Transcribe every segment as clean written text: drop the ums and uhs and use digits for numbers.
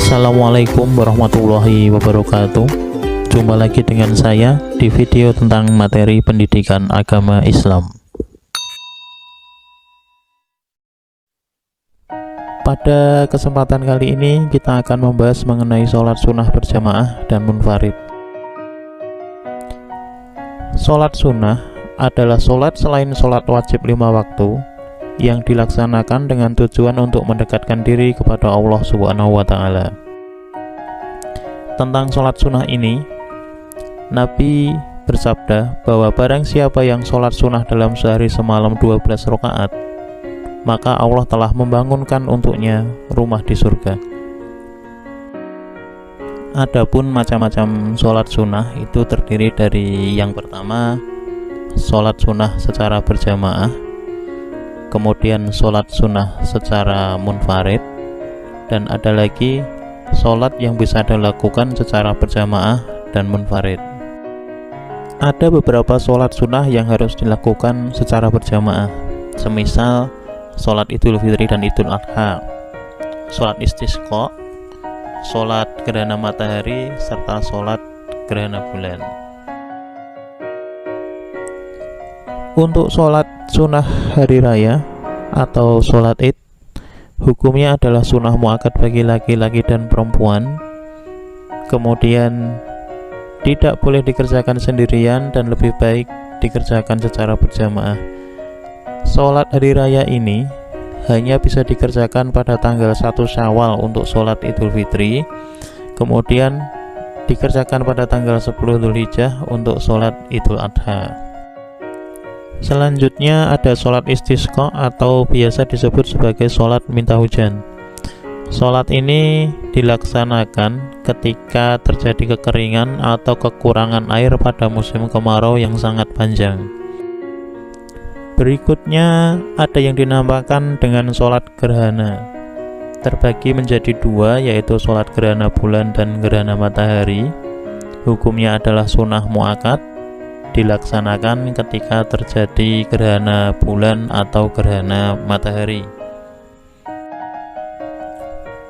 Assalamualaikum warahmatullahi wabarakatuh. Jumpa lagi dengan saya di video tentang materi pendidikan agama Islam. Pada kesempatan kali ini kita akan membahas mengenai sholat sunnah berjamaah dan munfarid. Sholat sunnah adalah sholat selain sholat wajib 5 waktu yang dilaksanakan dengan tujuan untuk mendekatkan diri kepada Allah Subhanahu wa Ta'ala. Tentang sholat sunnah ini, Nabi bersabda bahwa barang siapa yang sholat sunnah dalam sehari semalam 12 rakaat, maka Allah telah membangunkan untuknya rumah di surga. Adapun macam-macam sholat sunnah itu terdiri dari yang pertama, sholat sunnah secara berjamaah, kemudian sholat sunnah secara munfarid, dan ada lagi sholat yang bisa dilakukan secara berjamaah dan munfarid. Ada beberapa sholat sunnah yang harus dilakukan secara berjamaah, semisal sholat Idul Fitri dan Idul Adha, sholat istisqa, sholat gerhana matahari, serta sholat gerhana bulan. Untuk sholat sunnah hari raya atau sholat id, hukumnya adalah sunnah muakkad bagi laki-laki dan perempuan. Kemudian tidak boleh dikerjakan sendirian dan lebih baik dikerjakan secara berjamaah. Sholat hari raya ini hanya bisa dikerjakan pada tanggal 1 Syawal untuk sholat Idul Fitri, kemudian dikerjakan pada tanggal 10 Dzulhijjah untuk sholat Idul Adha. Selanjutnya ada sholat istisqa atau biasa disebut sebagai sholat minta hujan. Sholat ini dilaksanakan ketika terjadi kekeringan atau kekurangan air pada musim kemarau yang sangat panjang. Berikutnya ada yang dinamakan dengan sholat gerhana. Terbagi menjadi dua, yaitu sholat gerhana bulan dan gerhana matahari. Hukumnya adalah sunnah muakkad, dilaksanakan ketika terjadi gerhana bulan atau gerhana matahari.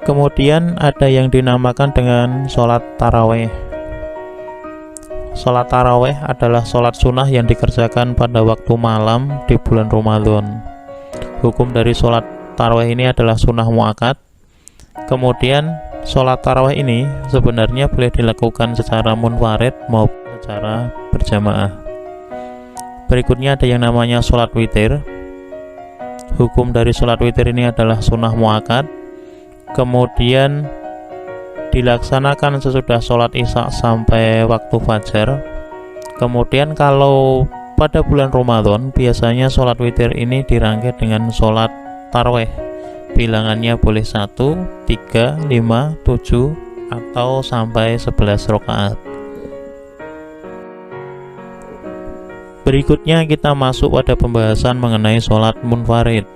Kemudian ada yang dinamakan dengan sholat taraweh. Sholat taraweh adalah sholat sunnah yang dikerjakan pada waktu malam di bulan Ramadan. Hukum dari sholat taraweh ini adalah sunnah muakkad. Kemudian sholat taraweh ini sebenarnya boleh dilakukan secara munfarid maupun secara berjamaah. Berikutnya ada yang namanya sholat witir. Hukum dari sholat witir ini adalah sunnah muakkad, kemudian dilaksanakan sesudah sholat isya sampai waktu fajar. Kemudian kalau pada bulan Ramadan biasanya sholat witir ini dirangkai dengan sholat taraweh. Bilangannya boleh 1, 3, 5, 7 atau sampai 11 rakaat. Berikutnya kita masuk pada pembahasan mengenai sholat munfarid.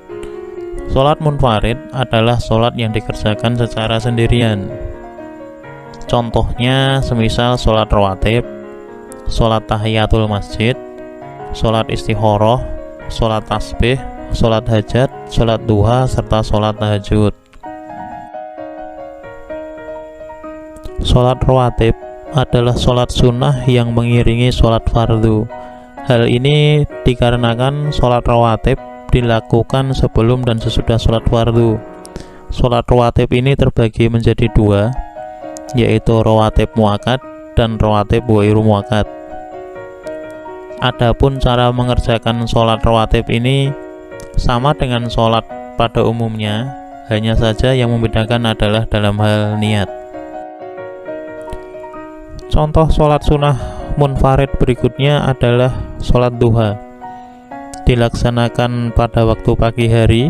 Sholat munfarid adalah sholat yang dikerjakan secara sendirian. Contohnya semisal sholat rawatib, sholat tahiyatul masjid, sholat istikharah, sholat tasbih, sholat hajat, sholat duha, serta sholat tahajud. Sholat rawatib adalah sholat sunnah yang mengiringi sholat fardu. Hal ini dikarenakan sholat rawatib dilakukan sebelum dan sesudah sholat fardu. Sholat rawatib ini terbagi menjadi dua, yaitu rawatib muakkad dan rawatib ghairu muakkad. Adapun cara mengerjakan sholat rawatib ini sama dengan sholat pada umumnya, hanya saja yang membedakan adalah dalam hal niat. Contoh sholat sunnah munfarid berikutnya adalah sholat duha. Dilaksanakan pada waktu pagi hari,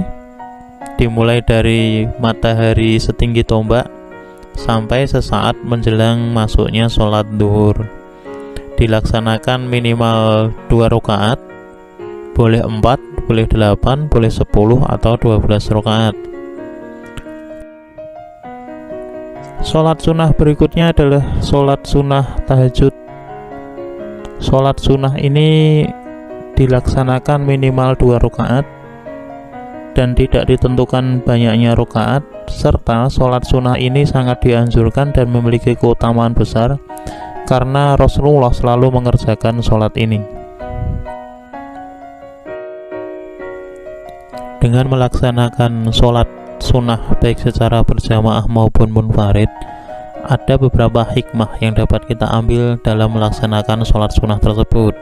dimulai dari matahari setinggi tombak sampai sesaat menjelang masuknya sholat duhur. Dilaksanakan minimal 2 rakaat, boleh 4, boleh 8, boleh 10 atau 12 rakaat. Sholat sunnah berikutnya adalah sholat sunnah tahajud. Sholat sunnah ini dilaksanakan minimal 2 rakaat, dan tidak ditentukan banyaknya rakaat, serta sholat sunnah ini sangat dianjurkan dan memiliki keutamaan besar karena Rasulullah selalu mengerjakan sholat ini. Dengan melaksanakan sholat sunnah baik secara berjamaah maupun munfarid, ada beberapa hikmah yang dapat kita ambil dalam melaksanakan sholat sunnah tersebut.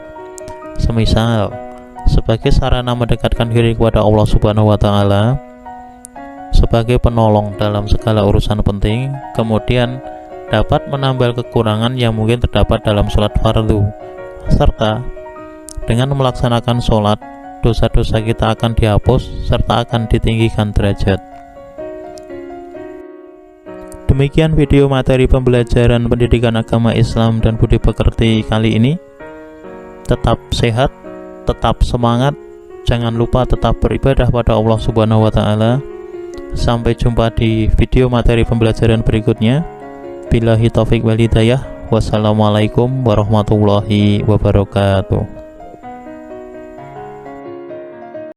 Semisal, sebagai sarana mendekatkan diri kepada Allah Subhanahu wa Ta'ala, sebagai penolong dalam segala urusan penting, kemudian dapat menambal kekurangan yang mungkin terdapat dalam sholat fardu, serta dengan melaksanakan sholat, dosa-dosa kita akan dihapus serta akan ditinggikan derajat. Demikian video materi pembelajaran pendidikan agama Islam dan budi pekerti kali ini. Tetap sehat, tetap semangat, jangan lupa tetap beribadah pada Allah Subhanahu wa Ta'ala. Sampai jumpa di video materi pembelajaran berikutnya. Billahi taufik wal hidayah. Wassalamualaikum warahmatullahi wabarakatuh.